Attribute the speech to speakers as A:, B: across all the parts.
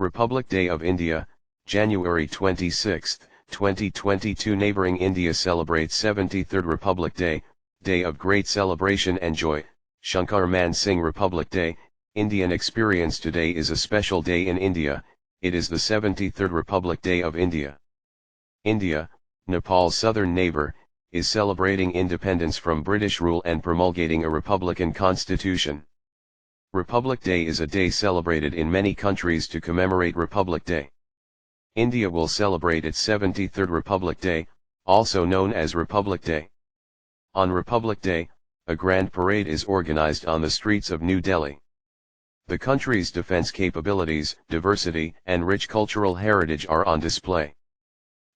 A: Republic Day of India, January 26, 2022. Neighboring India celebrates 73rd Republic Day, day of great celebration and joy. Shankar Man Singh Republic Day, Indian experience. Today is a special day in India, it is the 73rd Republic Day of India. India, Nepal's southern neighbor, is celebrating independence from British rule and promulgating a republican constitution. Republic Day is a day celebrated in many countries to commemorate Republic Day. India will celebrate its 73rd Republic Day, also known as Republic Day. On Republic Day, a grand parade is organized on the streets of New Delhi. The country's defense capabilities, diversity, and rich cultural heritage are on display.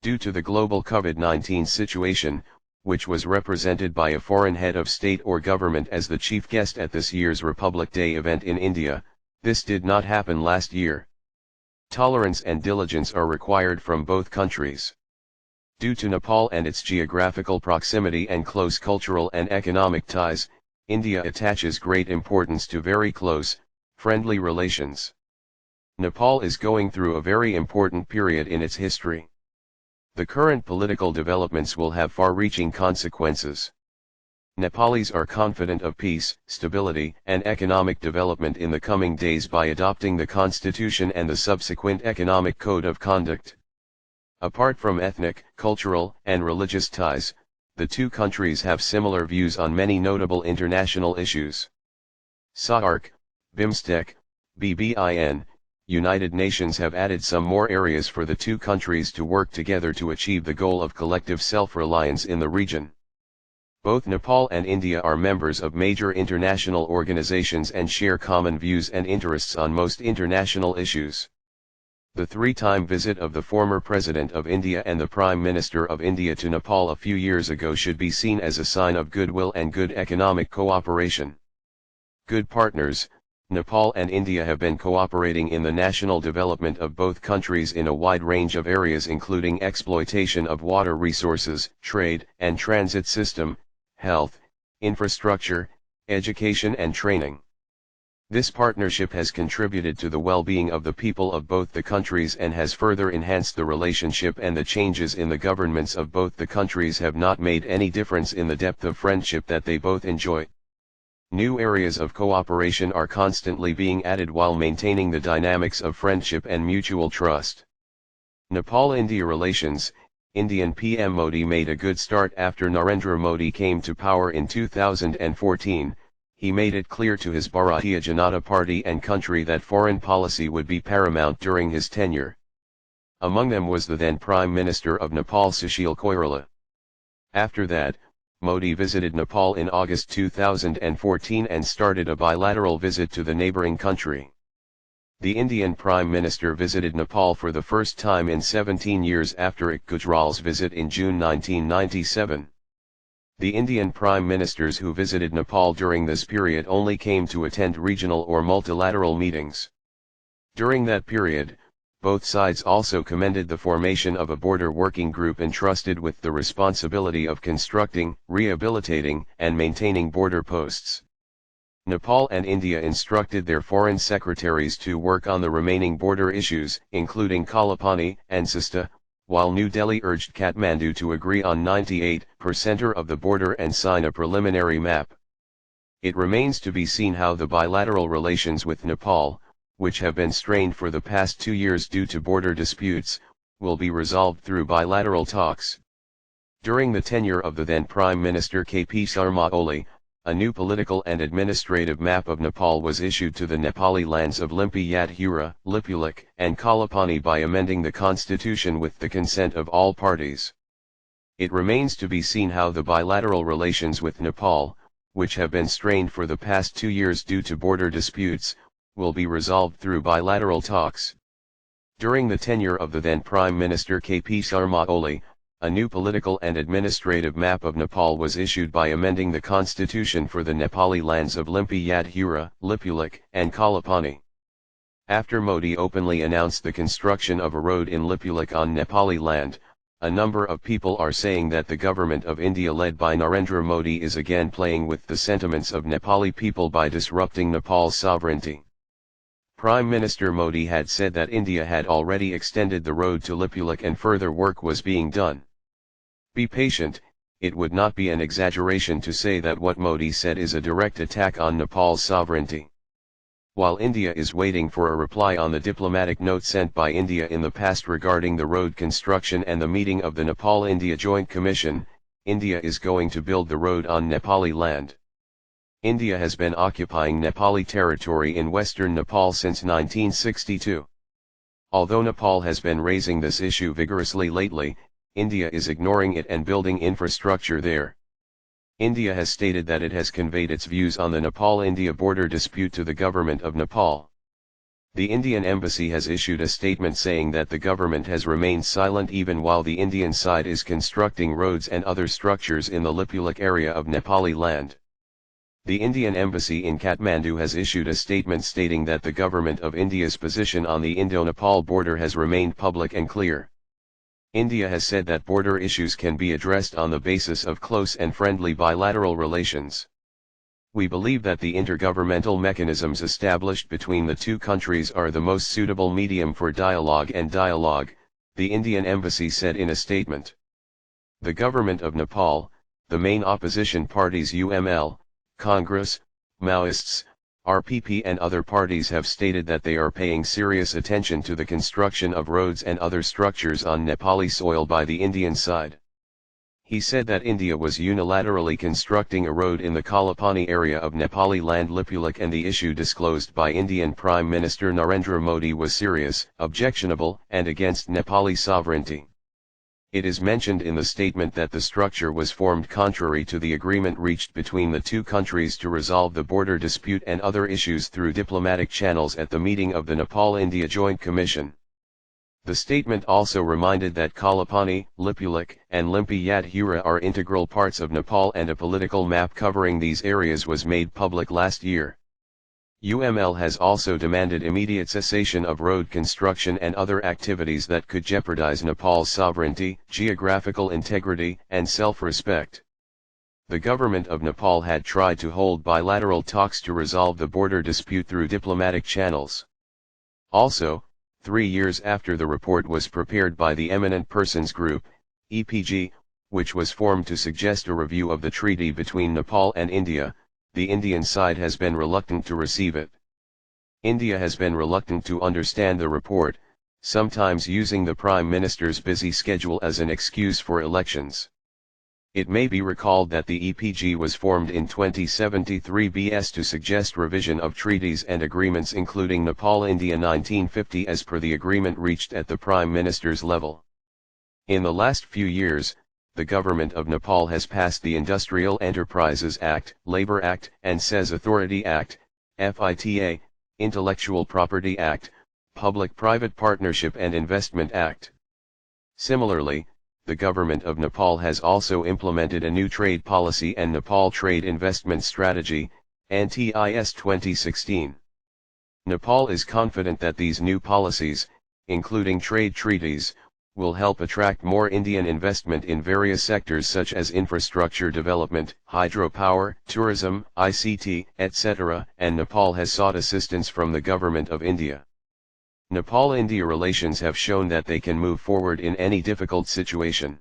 A: Due to the global COVID-19 situation, which was represented by a foreign head of state or government as the chief guest at this year's Republic Day event in India, this did not happen last year. Tolerance and diligence are required from both countries. Due to Nepal and its geographical proximity and close cultural and economic ties, India attaches great importance to very close, friendly relations. Nepal is going through a very important period in its history. The current political developments will have far-reaching consequences. Nepalis are confident of peace, stability, and economic development in the coming days by adopting the constitution and the subsequent economic code of conduct. Apart from ethnic, cultural, and religious ties, the two countries have similar views on many notable international issues. SAARC, BIMSTEC, BBIN, United Nations have added some more areas for the two countries to work together to achieve the goal of collective self-reliance in the region. Both Nepal and India are members of major international organizations and share common views and interests on most international issues. The three-time visit of the former President of India and the Prime Minister of India to Nepal a few years ago should be seen as a sign of goodwill and good economic cooperation. Good partners, Nepal and India have been cooperating in the national development of both countries in a wide range of areas including exploitation of water resources, trade and transit system, health, infrastructure, education and training. This partnership has contributed to the well-being of the people of both the countries and has further enhanced the relationship, and the changes in the governments of both the countries have not made any difference in the depth of friendship that they both enjoy. New areas of cooperation are constantly being added while maintaining the dynamics of friendship and mutual trust. Nepal-India relations. Indian PM Modi made a good start after Narendra Modi came to power in 2014. He made it clear to his Bharatiya Janata Party and country that foreign policy would be paramount during his tenure. Among them was the then Prime Minister of Nepal Sushil Koirala. After that, Modi visited Nepal in August 2014 and started a bilateral visit to the neighboring country. The Indian Prime Minister visited Nepal for the first time in 17 years after Gujral's visit in June 1997. The Indian Prime Ministers who visited Nepal during this period only came to attend regional or multilateral meetings. During that period, both sides also commended the formation of a border working group entrusted with the responsibility of constructing, rehabilitating, and maintaining border posts. Nepal and India instructed their foreign secretaries to work on the remaining border issues, including Kalapani and Sista, while New Delhi urged Kathmandu to agree on 98% of the border and sign a preliminary map. It remains to be seen how the bilateral relations with Nepal, which have been strained for the past 2 years due to border disputes, will be resolved through bilateral talks. During the tenure of the then Prime Minister KP Oli, a new political and administrative map of Nepal was issued to the Nepali lands of Limpiadhura, Lipulek, and Kalapani by amending the constitution with the consent of all parties. It remains to be seen how the bilateral relations with Nepal, which have been strained for the past 2 years due to border disputes, will be resolved through bilateral talks. During the tenure of the then Prime Minister KP Oli, a new political and administrative map of Nepal was issued by amending the constitution for the Nepali lands of Limpiadhura, Lipulek, and Kalapani. After Modi openly announced the construction of a road in Lipulek on Nepali land, a number of people are saying that the government of India led by Narendra Modi is again playing with the sentiments of Nepali people by disrupting Nepal's sovereignty. Prime Minister Modi had said that India had already extended the road to Lipulek and further work was being done. Be patient, it would not be an exaggeration to say that what Modi said is a direct attack on Nepal's sovereignty. While India is waiting for a reply on the diplomatic note sent by India in the past regarding the road construction and the meeting of the Nepal-India Joint Commission, India is going to build the road on Nepali land. India has been occupying Nepali territory in western Nepal since 1962. Although Nepal has been raising this issue vigorously lately, India is ignoring it and building infrastructure there. India has stated that it has conveyed its views on the Nepal-India border dispute to the government of Nepal. The Indian embassy has issued a statement saying that the government has remained silent even while the Indian side is constructing roads and other structures in the Lipulek area of Nepali land. The Indian embassy in Kathmandu has issued a statement stating that the government of India's position on the Indo-Nepal border has remained public and clear. India has said that border issues can be addressed on the basis of close and friendly bilateral relations. We believe that the intergovernmental mechanisms established between the two countries are the most suitable medium for dialogue, the Indian embassy said in a statement. The government of Nepal, the main opposition parties UML, Congress, Maoists, RPP and other parties have stated that they are paying serious attention to the construction of roads and other structures on Nepali soil by the Indian side. He said that India was unilaterally constructing a road in the Pani area of Nepali land Lipulek and the issue disclosed by Indian Prime Minister Narendra Modi was serious, objectionable and against Nepali sovereignty. It is mentioned in the statement that the structure was formed contrary to the agreement reached between the two countries to resolve the border dispute and other issues through diplomatic channels at the meeting of the Nepal-India Joint Commission. The statement also reminded that Kalapani, Lipulek, and Limpiadhura are integral parts of Nepal and a political map covering these areas was made public last year. UML has also demanded immediate cessation of road construction and other activities that could jeopardize Nepal's sovereignty, geographical integrity, and self-respect. The government of Nepal had tried to hold bilateral talks to resolve the border dispute through diplomatic channels. Also, 3 years after the report was prepared by the Eminent Persons Group, EPG, which was formed to suggest a review of the treaty between Nepal and India, the Indian side has been reluctant to receive it. India has been reluctant to understand the report, sometimes using the Prime Minister's busy schedule as an excuse for elections. It may be recalled that the EPG was formed in 2073 BS to suggest revision of treaties and agreements including Nepal-India 1950 as per the agreement reached at the Prime Minister's level. In the last few years, the government of Nepal has passed the Industrial Enterprises Act, Labour Act, and Cess Authority Act, FITA, Intellectual Property Act, Public-Private Partnership and Investment Act. Similarly, the government of Nepal has also implemented a new trade policy and Nepal Trade Investment Strategy, NTIS 2016. Nepal is confident that these new policies, including trade treaties, will help attract more Indian investment in various sectors such as infrastructure development, hydropower, tourism, ICT, etc., and Nepal has sought assistance from the government of India. Nepal-India relations have shown that they can move forward in any difficult situation.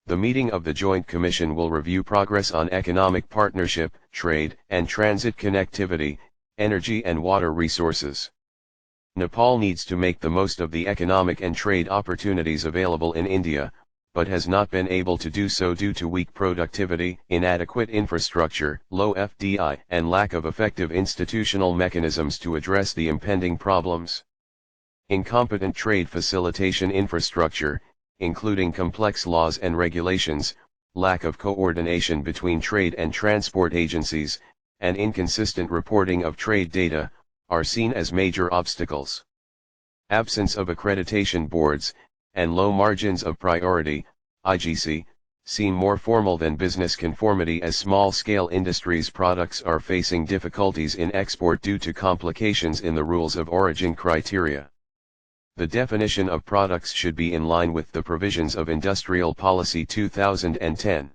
A: The meeting of the Joint Commission will review progress on economic partnership, trade and transit connectivity, energy and water resources. Nepal needs to make the most of the economic and trade opportunities available in India, but has not been able to do so due to weak productivity, inadequate infrastructure, low FDI, and lack of effective institutional mechanisms to address the impending problems. Incompetent trade facilitation infrastructure, including complex laws and regulations, lack of coordination between trade and transport agencies, and inconsistent reporting of trade data, are seen as major obstacles. Absence of accreditation boards, and low margins of priority, IGC, seem more formal than business conformity as small-scale industries' products are facing difficulties in export due to complications in the rules of origin criteria. The definition of products should be in line with the provisions of Industrial Policy 2010.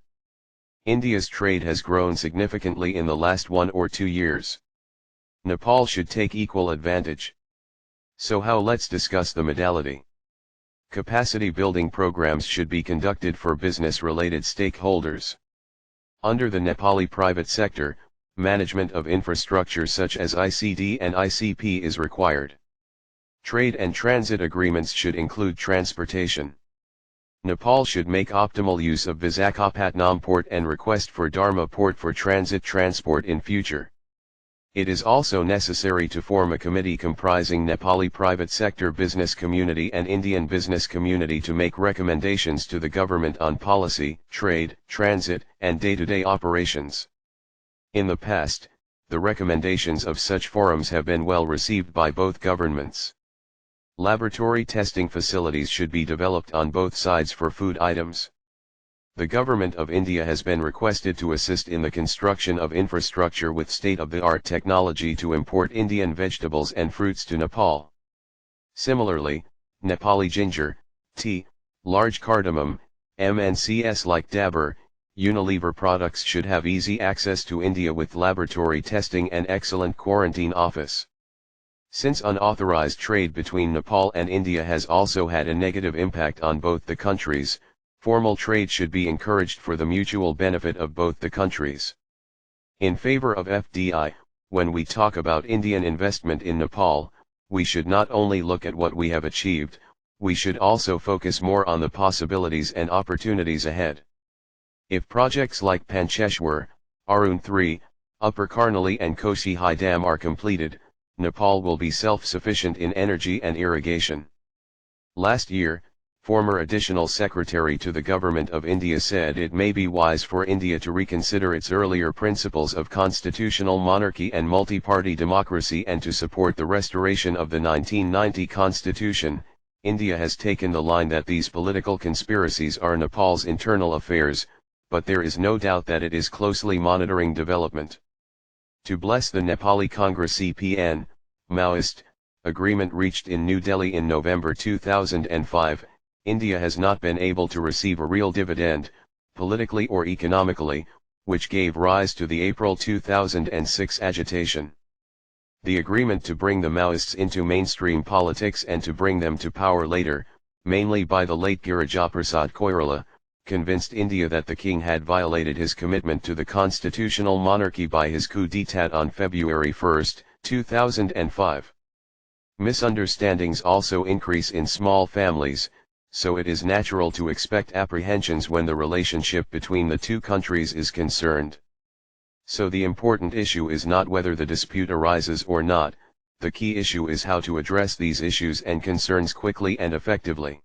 A: India's trade has grown significantly in the last 1 or 2 years. Nepal should take equal advantage. So how let's discuss the modality. Capacity building programs should be conducted for business-related stakeholders. Under the Nepali private sector, management of infrastructure such as ICD and ICP is required. Trade and transit agreements should include transportation. Nepal should make optimal use of Visakhapatnam port and request for Dharma port for transit transport in future. It is also necessary to form a committee comprising Nepali private sector business community and Indian business community to make recommendations to the government on policy, trade, transit, and day-to-day operations. In the past, the recommendations of such forums have been well received by both governments. Laboratory testing facilities should be developed on both sides for food items. The Government of India has been requested to assist in the construction of infrastructure with state-of-the-art technology to import Indian vegetables and fruits to Nepal. Similarly, Nepali ginger, tea, large cardamom, MNCs like Dabur, Unilever products should have easy access to India with laboratory testing and excellent quarantine office. Since unauthorized trade between Nepal and India has also had a negative impact on both the countries, formal trade should be encouraged for the mutual benefit of both the countries. In favor of FDI, when we talk about Indian investment in Nepal, we should not only look at what we have achieved, we should also focus more on the possibilities and opportunities ahead. If projects like Pancheshwar, Arun 3, Upper Karnali and Kosi High Dam are completed, Nepal will be self-sufficient in energy and irrigation. Last year, former Additional Secretary to the Government of India said it may be wise for India to reconsider its earlier principles of constitutional monarchy and multi-party democracy and to support the restoration of the 1990 constitution. India has taken the line that these political conspiracies are Nepal's internal affairs, but there is no doubt that it is closely monitoring development. To bless the Nepali Congress CPN, Maoist, agreement reached in New Delhi in November 2005, India has not been able to receive a real dividend, politically or economically, which gave rise to the April 2006 agitation. The agreement to bring the Maoists into mainstream politics and to bring them to power later, mainly by the late Girijaprasad Koirala, convinced India that the king had violated his commitment to the constitutional monarchy by his coup d'état on February 1, 2005. Misunderstandings also increase in small families, so it is natural to expect apprehensions when the relationship between the two countries is concerned. So the important issue is not whether the dispute arises or not, the key issue is how to address these issues and concerns quickly and effectively.